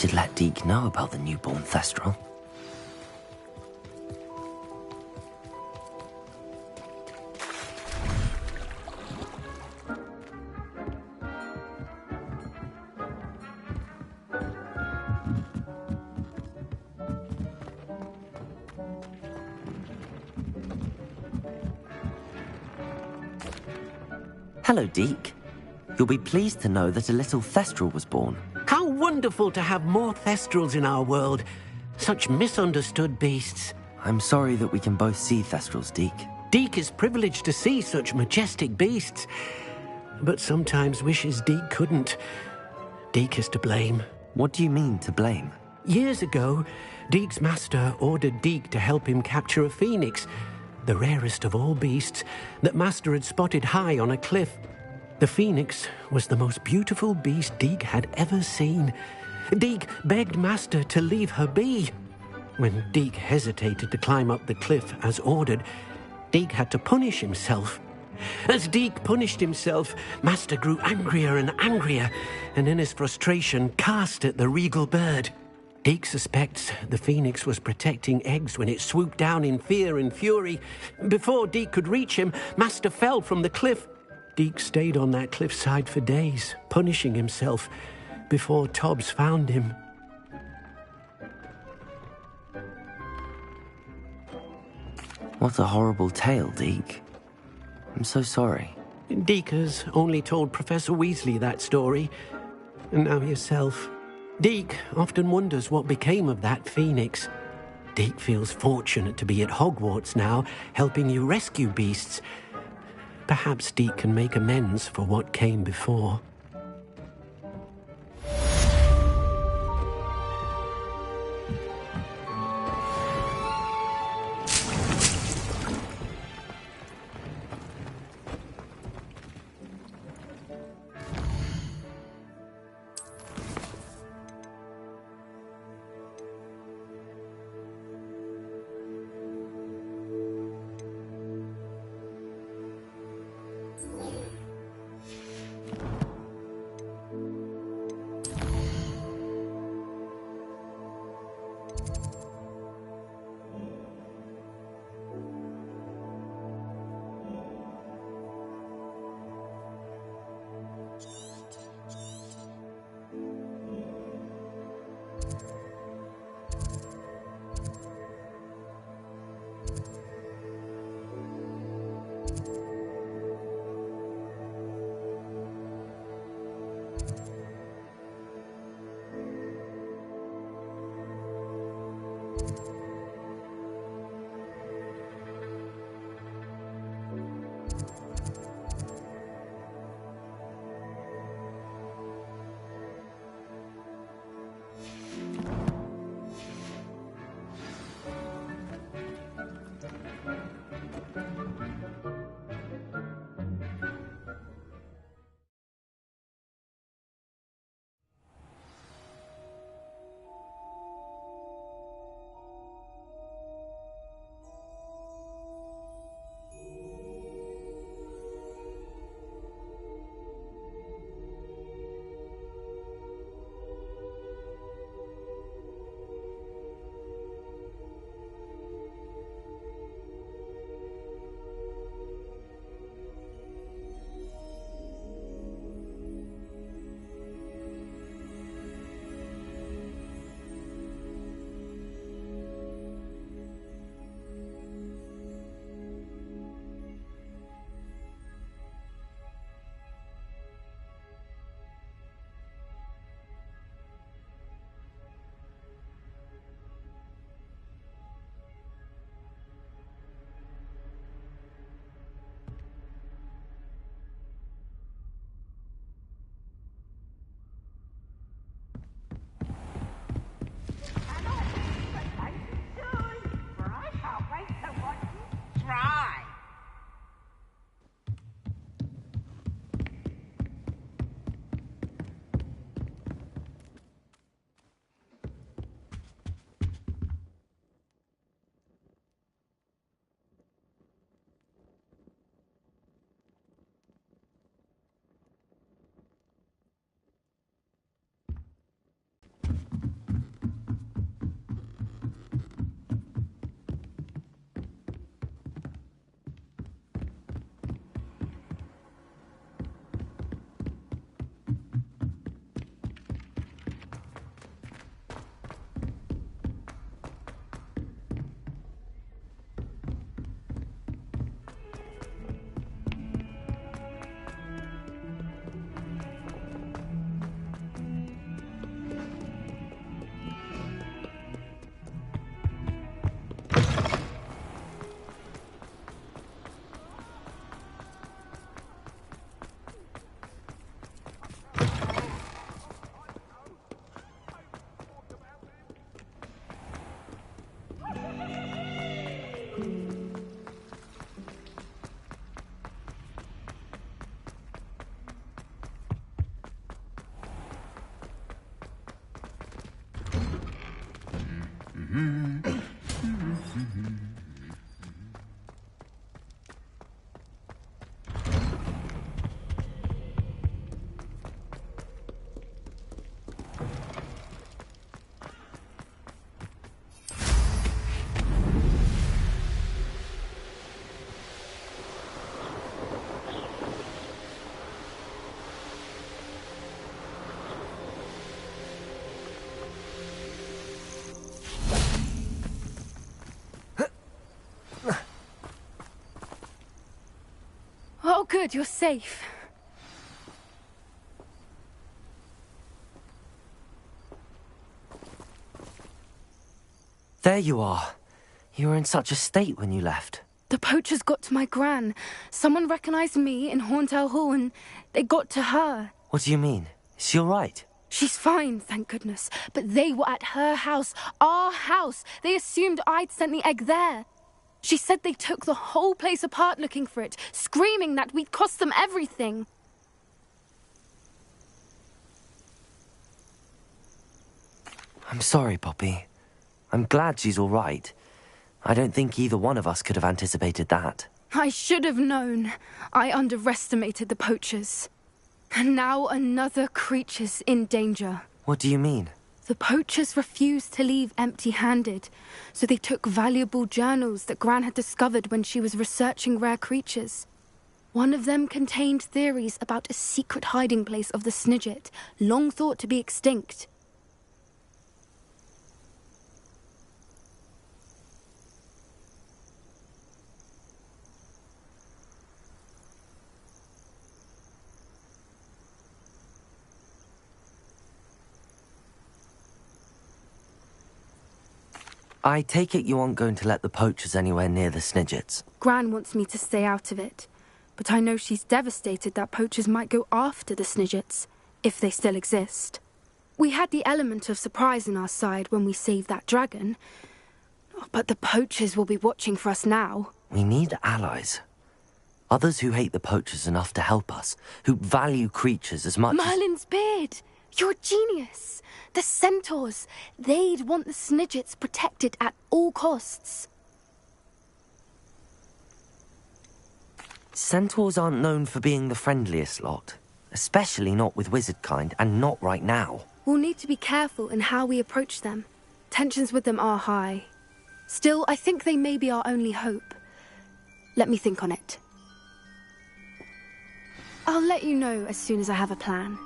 should let Deke know about the newborn Thestral. Hello, Deke. You'll be pleased to know that a little Thestral was born. How wonderful to have more Thestrals in our world. Such misunderstood beasts. I'm sorry that we can both see Thestrals, Deke. Deke is privileged to see such majestic beasts, but sometimes wishes Deke couldn't. Deke is to blame. What do you mean, to blame? Years ago, Deke's master ordered Deke to help him capture a phoenix, the rarest of all beasts, that Master had spotted high on a cliff. The phoenix was the most beautiful beast Deke had ever seen. Deke begged Master to leave her be. When Deke hesitated to climb up the cliff as ordered, Deke had to punish himself. As Deke punished himself, Master grew angrier and angrier, and in his frustration cast at the regal bird. Deke suspects the phoenix was protecting eggs when it swooped down in fear and fury. Before Deke could reach him, Master fell from the cliff. Deke stayed on that cliffside for days, punishing himself, before Tobbs found him. What a horrible tale, Deke. I'm so sorry. Deke has only told Professor Weasley that story, and now yourself. Deke often wonders what became of that phoenix. Deke feels fortunate to be at Hogwarts now, helping you rescue beasts. Perhaps Deke can make amends for what came before. good, you're safe. There you are. You were in such a state when you left. The poachers got to my gran. Someone recognized me in Horntail Hall and they got to her. What do you mean? Is she all right? She's fine, thank goodness. But they were at her house, our house. They assumed I'd sent the egg there. She said they took the whole place apart looking for it, screaming that we'd cost them everything. I'm sorry, Poppy. I'm glad she's all right. I don't think either one of us could have anticipated that. I should have known. I underestimated the poachers. And now another creature's in danger. What do you mean? The poachers refused to leave empty-handed, so they took valuable journals that Gran had discovered when she was researching rare creatures. One of them contained theories about a secret hiding place of the Snidget, long thought to be extinct. I take it you aren't going to let the poachers anywhere near the Snidgets. Gran wants me to stay out of it, but I know she's devastated that poachers might go after the Snidgets, if they still exist. We had the element of surprise on our side when we saved that dragon, but the poachers will be watching for us now. We need allies. Others who hate the poachers enough to help us, who value creatures as much Merlin's beard! You're a genius! The centaurs! They'd want the Snidgets protected at all costs. Centaurs aren't known for being the friendliest lot, especially not with wizard kind, and not right now. We'll need to be careful in how we approach them. Tensions with them are high. Still, I think they may be our only hope. Let me think on it. I'll let you know as soon as I have a plan.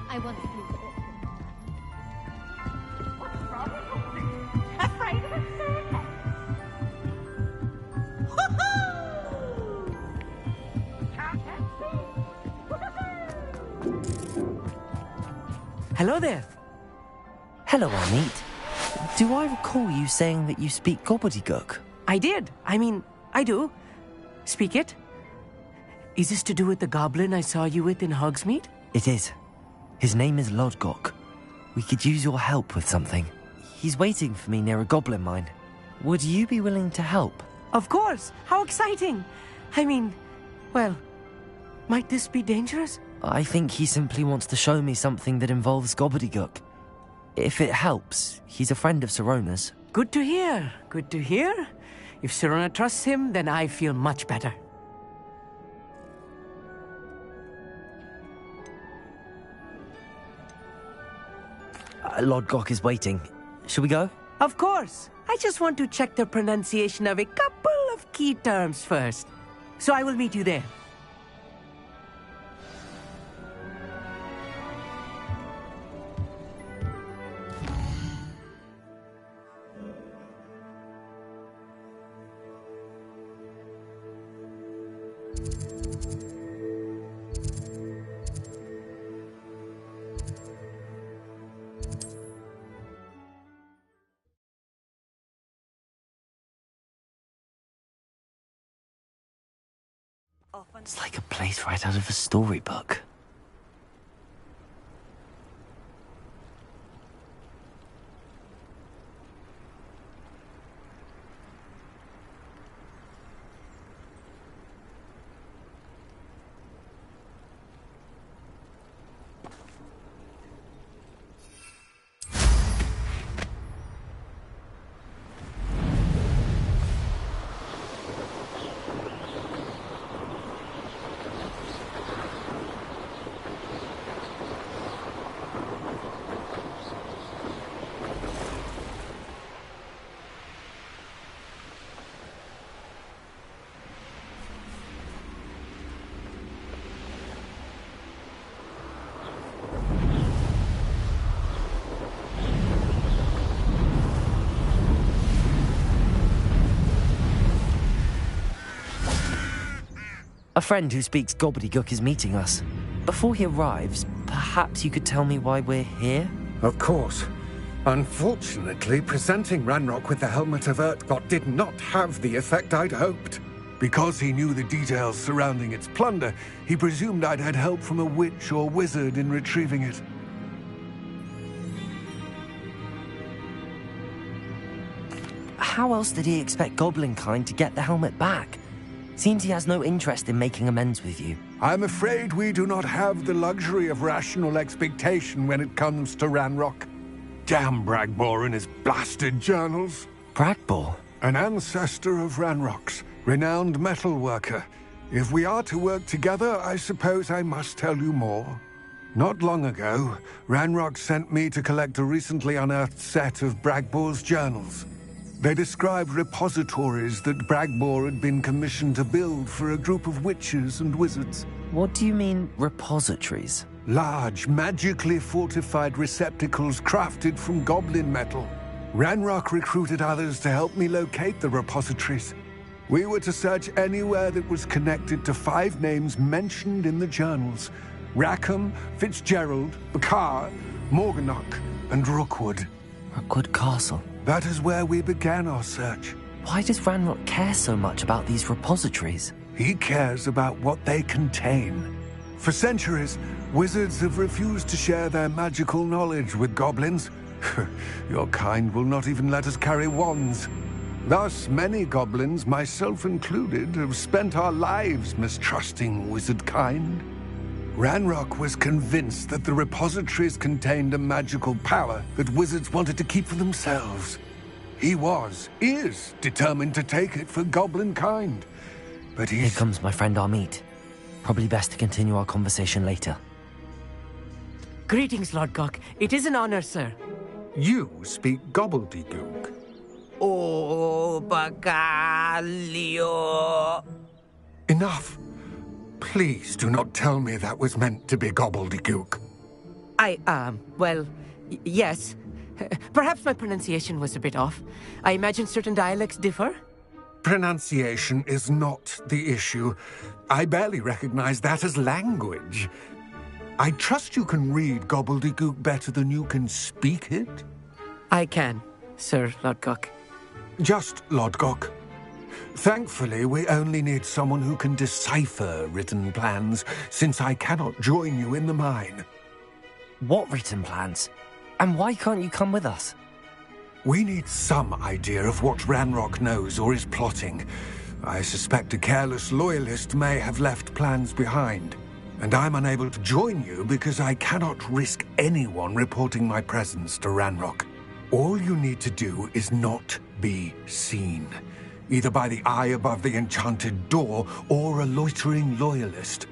I want to look at it. What's wrong with you? Afraid of a circus? Woohoo! Can't catch me! Woohoo! Hello there. Hello, Amit. Do I recall you saying that you speak gobbledygook? I did. I do. Speak it. Is this to do with the goblin I saw you with in Hogsmeade? It is. His name is Lodgok. We could use your help with something. He's waiting for me near a goblin mine. Would you be willing to help? Of course. How exciting. Well, might this be dangerous? I think he simply wants to show me something that involves gobbledygook. If it helps, he's a friend of Sirona's. Good to hear. Good to hear. If Sirona trusts him, then I feel much better. Lord Gok is waiting. Shall we go? Of course. I just want to check the pronunciation of a couple of key terms first. So I will meet you there. It's like a place right out of a storybook. A friend who speaks gobbledygook is meeting us. Before he arrives, perhaps you could tell me why we're here? Of course. Unfortunately, presenting Ranrock with the Helmet of Urtkot did not have the effect I'd hoped. Because he knew the details surrounding its plunder, he presumed I'd had help from a witch or wizard in retrieving it. How else did he expect Goblinkind to get the helmet back? Seems he has no interest in making amends with you. I'm afraid we do not have the luxury of rational expectation when it comes to Ranrock. Damn Bragbor and his blasted journals. Bragbor? An ancestor of Ranrock's, renowned metal worker. If we are to work together, I suppose I must tell you more. Not long ago, Ranrock sent me to collect a recently unearthed set of Bragbor's journals. They described repositories that Bragbor had been commissioned to build for a group of witches and wizards. What do you mean, repositories? Large, magically fortified receptacles crafted from goblin metal. Ranrock recruited others to help me locate the repositories. We were to search anywhere that was connected to 5 names mentioned in the journals: Rackham, Fitzgerald, Bakar, Morganach, and Rookwood. Rookwood Castle. That is where we began our search. Why does Ranrock care so much about these repositories? He cares about what they contain. For centuries, wizards have refused to share their magical knowledge with goblins. Your kind will not even let us carry wands. Thus, many goblins, myself included, have spent our lives mistrusting wizard kind. Ranrock was convinced that the repositories contained a magical power that wizards wanted to keep for themselves. He is determined to take it for goblin kind. But Here comes my friend Amit. Probably best to continue our conversation later. Greetings, Lord Gok. It is an honor, sir. You speak gobbledygook. Oh, Bagalio. Enough. Please do not tell me that was meant to be gobbledygook. Yes. Perhaps my pronunciation was a bit off. I imagine certain dialects differ. Pronunciation is not the issue. I barely recognize that as language. I trust you can read gobbledygook better than you can speak it? I can, Sir Lord Gok. Just Lord Gok. Thankfully, we only need someone who can decipher written plans, since I cannot join you in the mine. What written plans? And why can't you come with us? We need some idea of what Ranrock knows or is plotting. I suspect a careless loyalist may have left plans behind. And I'm unable to join you because I cannot risk anyone reporting my presence to Ranrock. All you need to do is not be seen. either by the eye above the enchanted door or a loitering loyalist.